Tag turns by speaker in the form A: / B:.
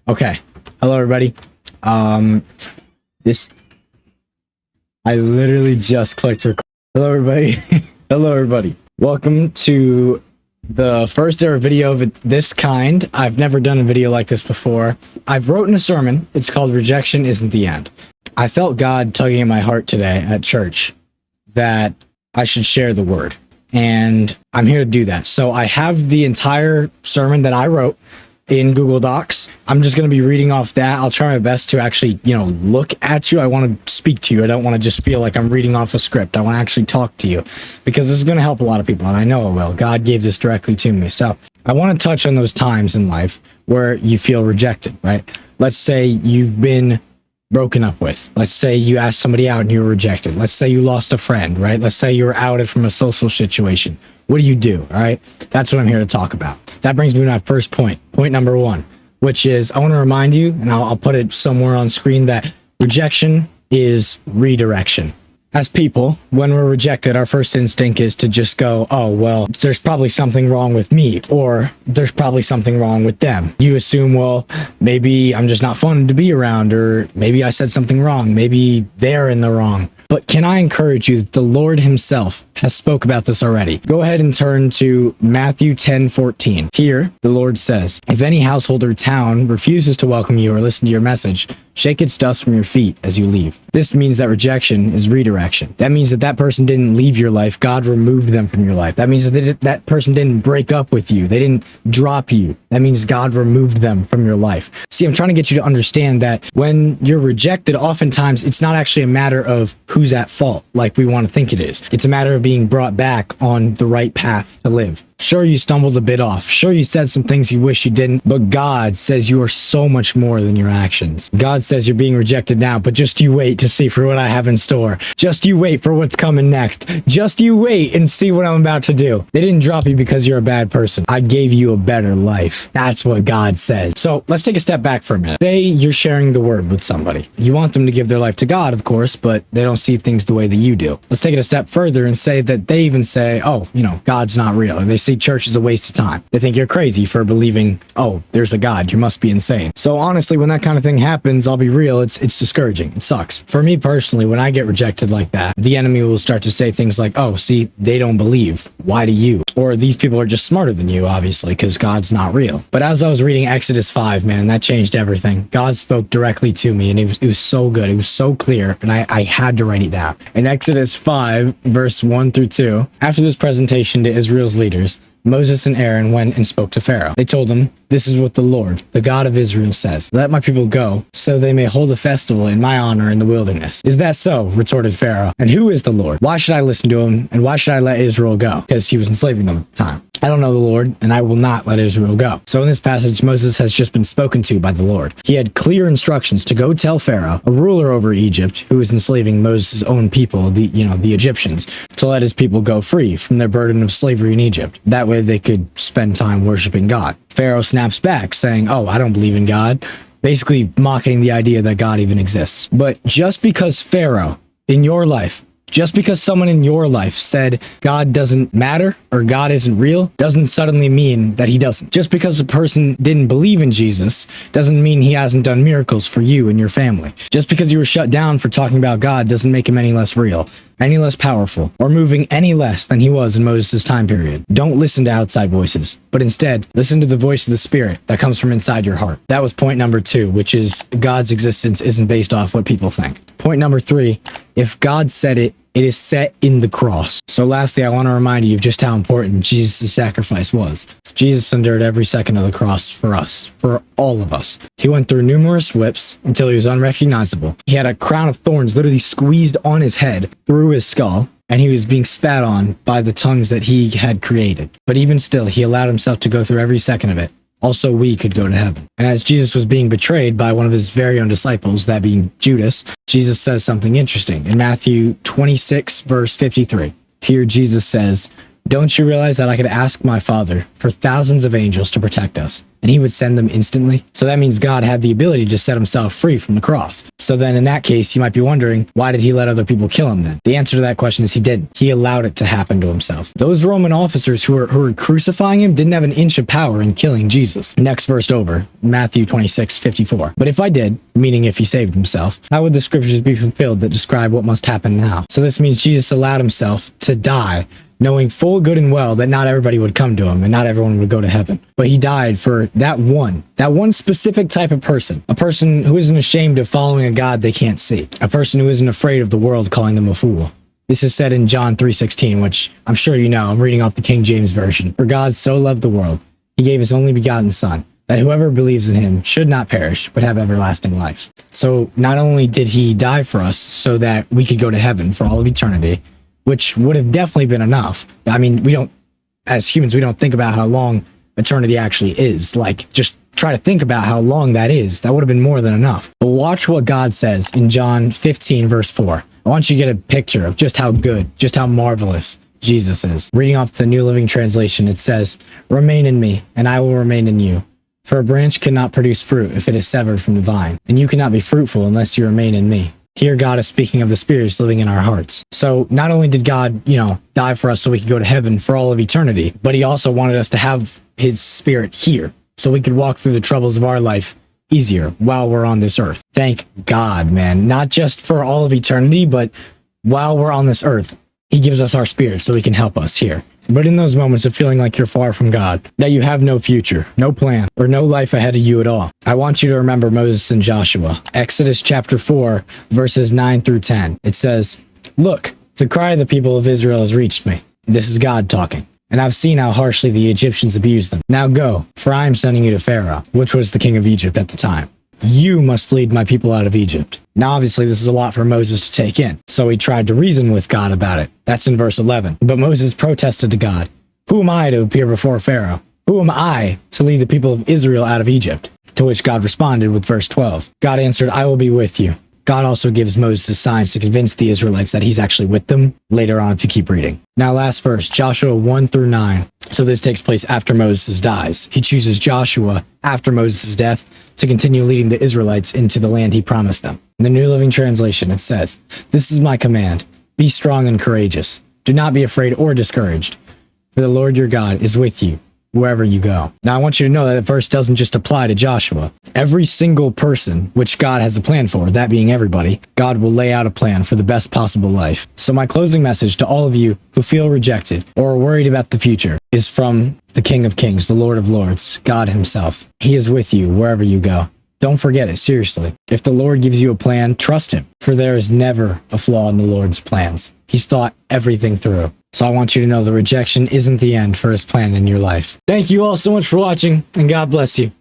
A: Okay. Hello, everybody. This I literally just clicked record. Hello, everybody. Hello, everybody. Welcome to the first ever video of this kind. I've never done a video like this before. I've written a sermon. It's called Rejection Isn't the End. I felt God tugging at my heart today at church that I should share the word, and I'm here to do that. So I have the entire sermon that I wrote in Google Docs. I'm just going to be reading off that. I'll try my best to actually, look at you. I want to speak to you. I don't want to just feel like I'm reading off a script. I want to actually talk to you because this is going to help a lot of people, and I know it will. God gave this directly to me. So I want to touch on those times in life where you feel rejected, right? Let's say you've been broken up with. Let's say you asked somebody out and you were rejected. Let's say you lost a friend, right? Let's say you were outed from a social situation. What do you do? All right. That's what I'm here to talk about. That brings me to my first point. Point number one, which is I want to remind you, and I'll put it somewhere on screen, that rejection is redirection. As people, when we're rejected, our first instinct is to just go, oh, well, there's probably something wrong with me, or there's probably something wrong with them. You assume, well, maybe I'm just not fun to be around, or maybe I said something wrong. Maybe they're in the wrong. But can I encourage you that the Lord himself has spoke about this already? Go ahead and turn to Matthew 10:14. Here, the Lord says, if any household or town refuses to welcome you or listen to your message, shake its dust from your feet as you leave. This means that rejection is redirection. That means that that person didn't leave your life. God removed them from your life. That means that that person didn't break up with you. They didn't drop you. That means God removed them from your life. See, I'm trying to get you to understand that when you're rejected, oftentimes it's not actually a matter of who's at fault like we want to think it is. It's a matter of being brought back on the right path to live. Sure, you stumbled a bit off. Sure, you said some things you wish you didn't, but God says you are so much more than your actions. God says you're being rejected now, but just you wait to see for what I have in store. Just you wait for what's coming next. Just you wait and see what I'm about to do. They didn't drop you because you're a bad person. I gave you a better life. That's what God says. So let's take a step back for a minute. Say you're sharing the word with somebody. You want them to give their life to God, of course, but they don't see things the way that you do. Let's take it a step further and say that they even say, oh, God's not real. They see church is a waste of time. They think you're crazy for believing, oh, there's a God. You must be insane. So honestly, when that kind of thing happens, I'll be real, it's discouraging. It sucks. For me personally, when I get rejected like that, the enemy will start to say things like, oh, see, they don't believe. Why do you? Or these people are just smarter than you, obviously, because God's not real. But as I was reading Exodus 5, man, that changed everything. God spoke directly to me, and it was so good. It was so clear, and I had to write it down. In Exodus 5, verse 1 through 2, after this presentation to Israel's leaders, Moses and Aaron went and spoke to Pharaoh. They told him, this is what the Lord, the God of Israel, says. Let my people go, so they may hold a festival in my honor in the wilderness. Is that so? Retorted Pharaoh. And who is the Lord? Why should I listen to him, and why should I let Israel go? Because he was enslaving them at the time. I don't know the Lord, and I will not let Israel go. So in this passage, Moses has just been spoken to by the Lord. He had clear instructions to go tell Pharaoh, a ruler over Egypt, who was enslaving Moses' own people, the Egyptians, to let his people go free from their burden of slavery in Egypt. That way they could spend time worshiping God. Pharaoh snaps back, saying, oh, I don't believe in God, basically mocking the idea that God even exists. But just because Pharaoh, in your life, just because someone in your life said God doesn't matter or God isn't real doesn't suddenly mean that he doesn't. Just because a person didn't believe in Jesus doesn't mean he hasn't done miracles for you and your family. Just because you were shut down for talking about God doesn't make him any less real, any less powerful, or moving any less than he was in Moses' time period. Don't listen to outside voices, but instead listen to the voice of the Spirit that comes from inside your heart. That was point number 2, which is God's existence isn't based off what people think. Point number 3, if God said it, it is set in the cross. So lastly, I want to remind you of just how important Jesus' sacrifice was. Jesus endured every second of the cross for us, for all of us. He went through numerous whips until he was unrecognizable. He had a crown of thorns literally squeezed on his head through his skull, and he was being spat on by the tongues that he had created. But even still, he allowed himself to go through every second of it. Also, we could go to heaven. And as Jesus was being betrayed by one of his very own disciples, that being Judas, Jesus says something interesting in Matthew 26, verse 53. Here Jesus says, Don't you realize that I could ask my Father for thousands of angels to protect us, and he would send them instantly? So that means God had the ability to set himself free from the cross. So then in that case, you might be wondering, why did he let other people kill him then? The answer to that question is he didn't. He allowed it to happen to himself. Those Roman officers who were crucifying him didn't have an inch of power in killing Jesus. Next verse over, Matthew 26:54. But if I did, meaning if he saved himself, how would the scriptures be fulfilled that describe what must happen now? So this means Jesus allowed himself to die, knowing full good and well that not everybody would come to him and not everyone would go to heaven. But he died for that one specific type of person, a person who isn't ashamed of following a God they can't see, a person who isn't afraid of the world calling them a fool. This is said in John 3:16, which I'm sure you know. I'm reading off the King James Version. For God so loved the world, he gave his only begotten Son, that whoever believes in him should not perish, but have everlasting life. So not only did he die for us so that we could go to heaven for all of eternity, which would have definitely been enough. I mean, as humans, we don't think about how long eternity actually is. Like, just try to think about how long that is. That would have been more than enough. But watch what God says in John 15, verse 4. I want you to get a picture of just how good, just how marvelous Jesus is. Reading off the New Living Translation, it says, "Remain in me, and I will remain in you. For a branch cannot produce fruit if it is severed from the vine, and you cannot be fruitful unless you remain in me." Here God is speaking of the spirits living in our hearts. So not only did God, die for us so we could go to heaven for all of eternity, but he also wanted us to have his spirit here so we could walk through the troubles of our life easier while we're on this earth. Thank God, man. Not just for all of eternity, but while we're on this earth, he gives us our spirit so he can help us here. But in those moments of feeling like you're far from God, that you have no future, no plan, or no life ahead of you at all, I want you to remember Moses and Joshua. Exodus chapter 4, verses 9 through 10. It says, "Look, the cry of the people of Israel has reached me." This is God talking. "And I've seen how harshly the Egyptians abused them. Now go, for I am sending you to Pharaoh," which was the king of Egypt at the time. "You must lead my people out of Egypt." Now, obviously, this is a lot for Moses to take in, so he tried to reason with God about it. That's in verse 11. But Moses protested to God, "Who am I to appear before Pharaoh? Who am I to lead the people of Israel out of Egypt?" To which God responded with verse 12. God answered, "I will be with you." God also gives Moses signs to convince the Israelites that he's actually with them later on if you keep reading. Now, last verse, Joshua 1 through 9. So this takes place after Moses dies. He chooses Joshua after Moses' death to continue leading the Israelites into the land he promised them. In the New Living Translation, it says, "This is my command. Be strong and courageous. Do not be afraid or discouraged, for the Lord your God is with you wherever you go." Now, I want you to know that verse doesn't just apply to Joshua. Every single person which God has a plan for, that being everybody, God will lay out a plan for the best possible life. So my closing message to all of you who feel rejected or are worried about the future is from the King of Kings, the Lord of Lords, God himself. He is with you wherever you go. Don't forget it, seriously. If the Lord gives you a plan, trust him, for there is never a flaw in the Lord's plans. He's thought everything through. So I want you to know the rejection isn't the end for his plan in your life. Thank you all so much for watching, and God bless you.